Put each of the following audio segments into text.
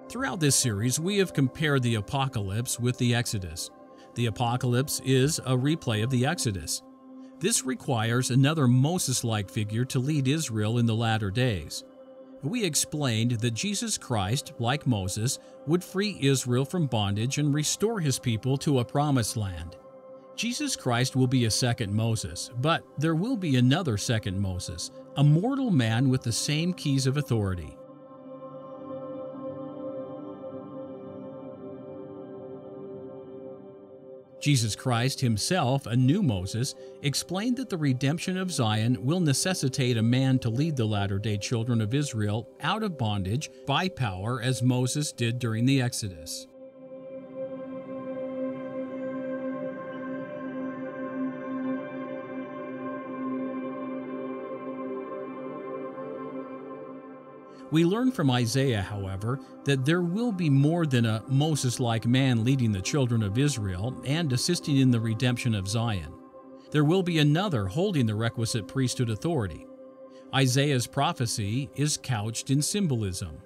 Throughout this series, we have compared the Apocalypse with the Exodus. The Apocalypse is a replay of the Exodus. This requires another Moses-like figure to lead Israel in the latter days. We explained that Jesus Christ, like Moses, would free Israel from bondage and restore his people to a promised land. Jesus Christ will be a second Moses, but there will be another second Moses, a mortal man with the same keys of authority. Jesus Christ himself, a new Moses, explained that the redemption of Zion will necessitate a man to lead the latter-day children of Israel out of bondage by power as Moses did during the Exodus. We learn from Isaiah, however, that there will be more than a Moses-like man leading the children of Israel and assisting in the redemption of Zion. There will be another holding the requisite priesthood authority. Isaiah's prophecy is couched in symbolism.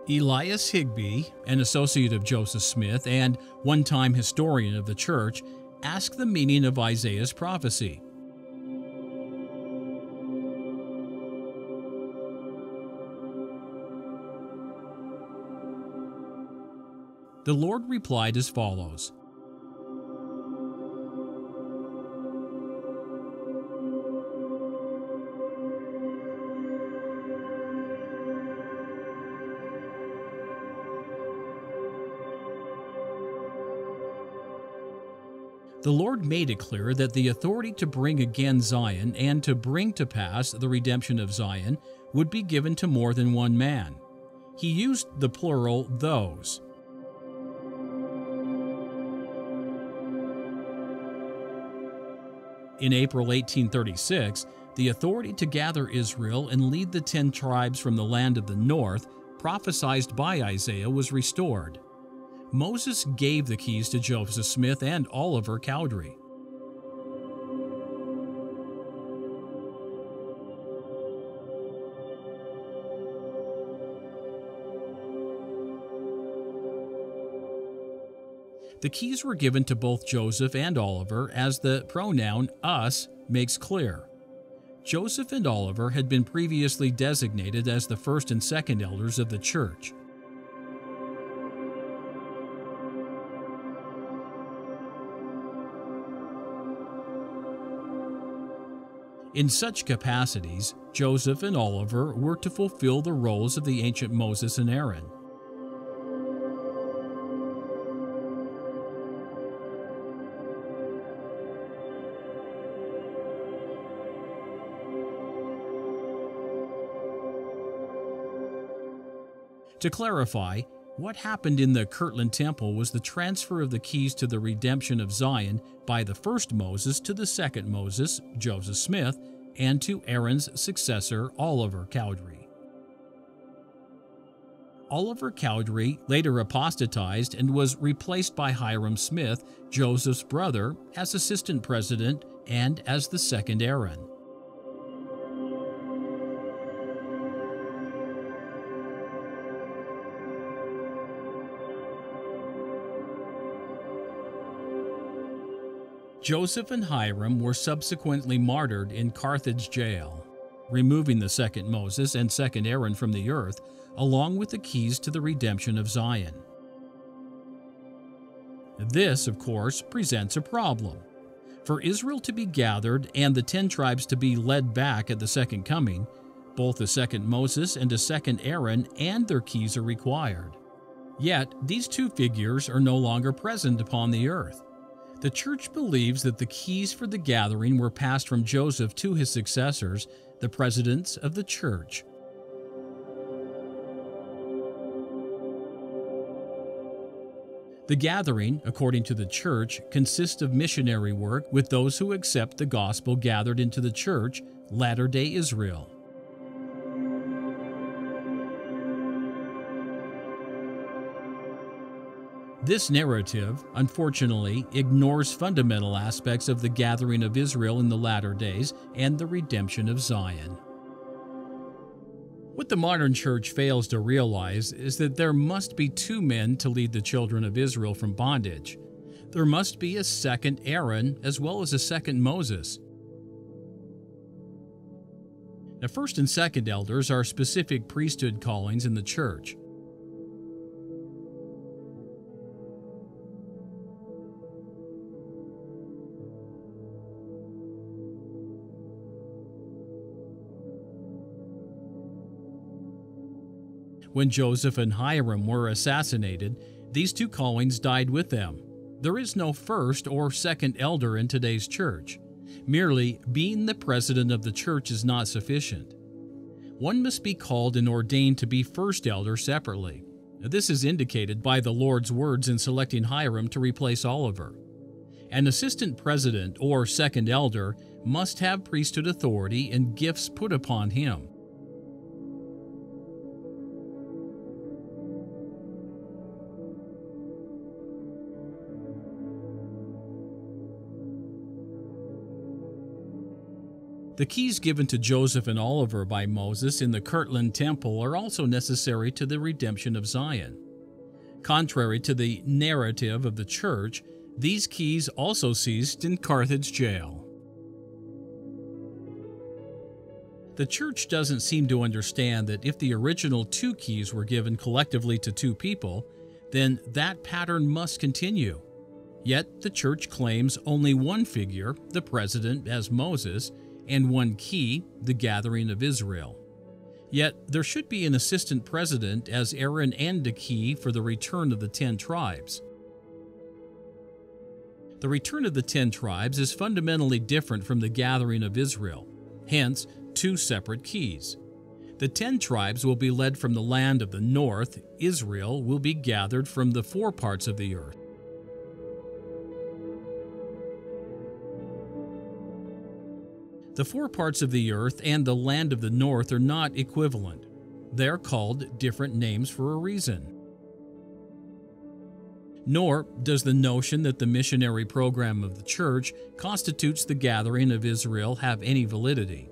Elias Higbee, an associate of Joseph Smith and one-time historian of the church, asked the meaning of Isaiah's prophecy. The Lord replied as follows: The Lord made it clear that the authority to bring again Zion and to bring to pass the redemption of Zion would be given to more than one man. He used the plural those. In April 1836, the authority to gather Israel and lead the 10 tribes from the land of the north, prophesied by Isaiah, was restored. Moses gave the keys to Joseph Smith and Oliver Cowdery. The keys were given to both Joseph and Oliver, as the pronoun us makes clear. Joseph and Oliver had been previously designated as the first and second elders of the church. In such capacities, Joseph and Oliver were to fulfill the roles of the ancient Moses and Aaron. To clarify, what happened in the Kirtland Temple was the transfer of the keys to the redemption of Zion by the first Moses to the second Moses, Joseph Smith, and to Aaron's successor, Oliver Cowdery. Oliver Cowdery later apostatized and was replaced by Hyrum Smith, Joseph's brother, as assistant president and as the second Aaron. Joseph and Hyrum were subsequently martyred in Carthage jail, removing the second Moses and second Aaron from the earth, along with the keys to the redemption of Zion. This, of course, presents a problem. For Israel to be gathered and the 10 tribes to be led back at the second coming, both a second Moses and a second Aaron and their keys are required. Yet, these two figures are no longer present upon the earth. The church believes that the keys for the gathering were passed from Joseph to his successors, the presidents of the church. The gathering, according to the church, consists of missionary work with those who accept the gospel gathered into the church, Latter-day Israel. This narrative, unfortunately, ignores fundamental aspects of the gathering of Israel in the latter days and the redemption of Zion. What the modern church fails to realize is that there must be two men to lead the children of Israel from bondage. There must be a second Aaron as well as a second Moses. Now, first and second elders are specific priesthood callings in the church. When Joseph and Hyrum were assassinated, these two callings died with them. There is no first or second elder in today's church. Merely being the president of the church is not sufficient. One must be called and ordained to be first elder separately. This is indicated by the Lord's words in selecting Hyrum to replace Oliver. An assistant president or second elder must have priesthood authority and gifts put upon him. The keys given to Joseph and Oliver by Moses in the Kirtland Temple are also necessary to the redemption of Zion. Contrary to the narrative of the church, these keys also ceased in Carthage jail. The church doesn't seem to understand that if the original two keys were given collectively to two people, then that pattern must continue. Yet the church claims only one figure, the president as Moses, and one key, the gathering of Israel. Yet there should be an assistant president as Aaron and a key for the return of the 10 tribes. The return of the 10 tribes is fundamentally different from the gathering of Israel, hence two separate keys. The 10 tribes will be led from the land of the north. Israel will be gathered from the four parts of the earth. The four parts of the earth and the land of the north are not equivalent. They are called different names for a reason. Nor does the notion that the missionary program of the church constitutes the gathering of Israel have any validity.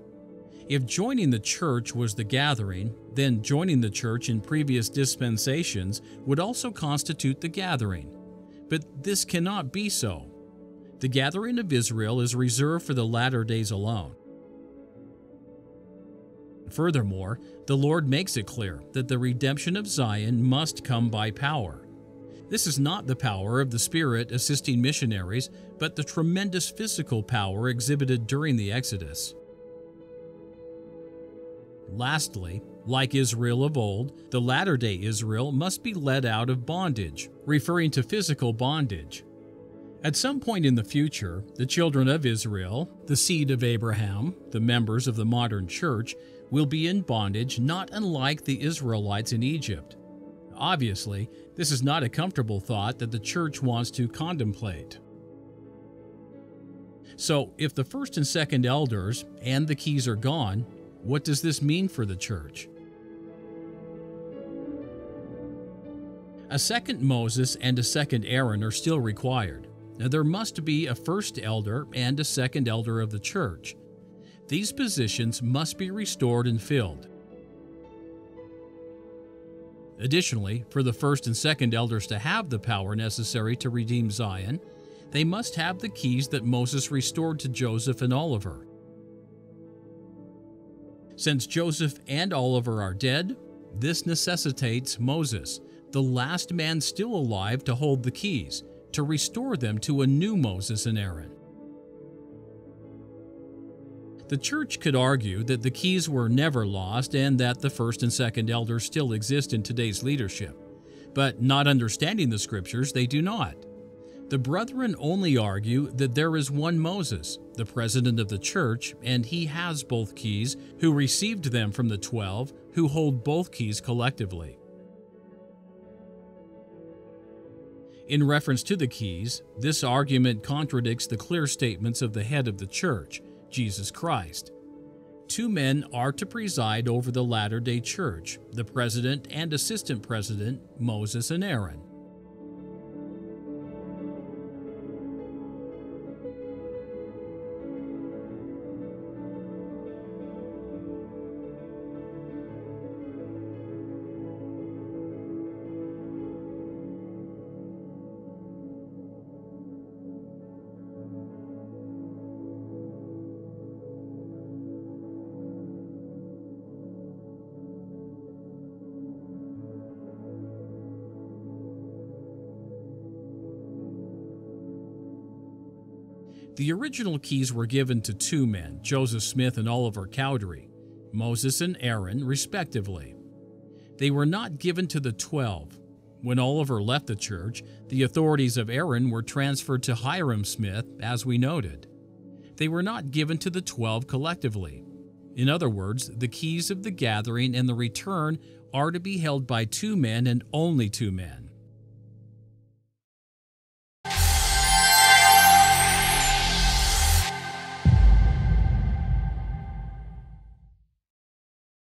If joining the church was the gathering, then joining the church in previous dispensations would also constitute the gathering. But this cannot be so. The gathering of Israel is reserved for the latter days alone. Furthermore, the Lord makes it clear that the redemption of Zion must come by power. This is not the power of the Spirit assisting missionaries, but the tremendous physical power exhibited during the Exodus. Lastly, like Israel of old, the latter-day Israel must be led out of bondage, referring to physical bondage. At some point in the future, the children of Israel, the seed of Abraham, the members of the modern church, will be in bondage not unlike the Israelites in Egypt. Obviously, this is not a comfortable thought that the church wants to contemplate. So, if the first and second elders and the keys are gone, what does this mean for the church? A second Moses and a second Aaron are still required. Now, there must be a first elder and a second elder of the church. These positions must be restored and filled. Additionally, for the first and second elders to have the power necessary to redeem Zion, they must have the keys that Moses restored to Joseph and Oliver. Since Joseph and Oliver are dead, this necessitates Moses, the last man still alive to hold the keys, to restore them to a new Moses and Aaron. The church could argue that the keys were never lost and that the first and second elders still exist in today's leadership, but not understanding the scriptures, they do not. The brethren only argue that there is one Moses, the president of the church, and he has both keys, who received them from the 12, who hold both keys collectively. In reference to the keys, this argument contradicts the clear statements of the head of the church, Jesus Christ. 2 men are to preside over the latter-day church, the president and assistant president, Moses and Aaron. The original keys were given to 2 men, Joseph Smith and Oliver Cowdery, Moses and Aaron, respectively. They were not given to the 12. When Oliver left the church, the authorities of Aaron were transferred to Hyrum Smith, as we noted. They were not given to the 12 collectively. In other words, the keys of the gathering and the return are to be held by 2 men and only 2 men.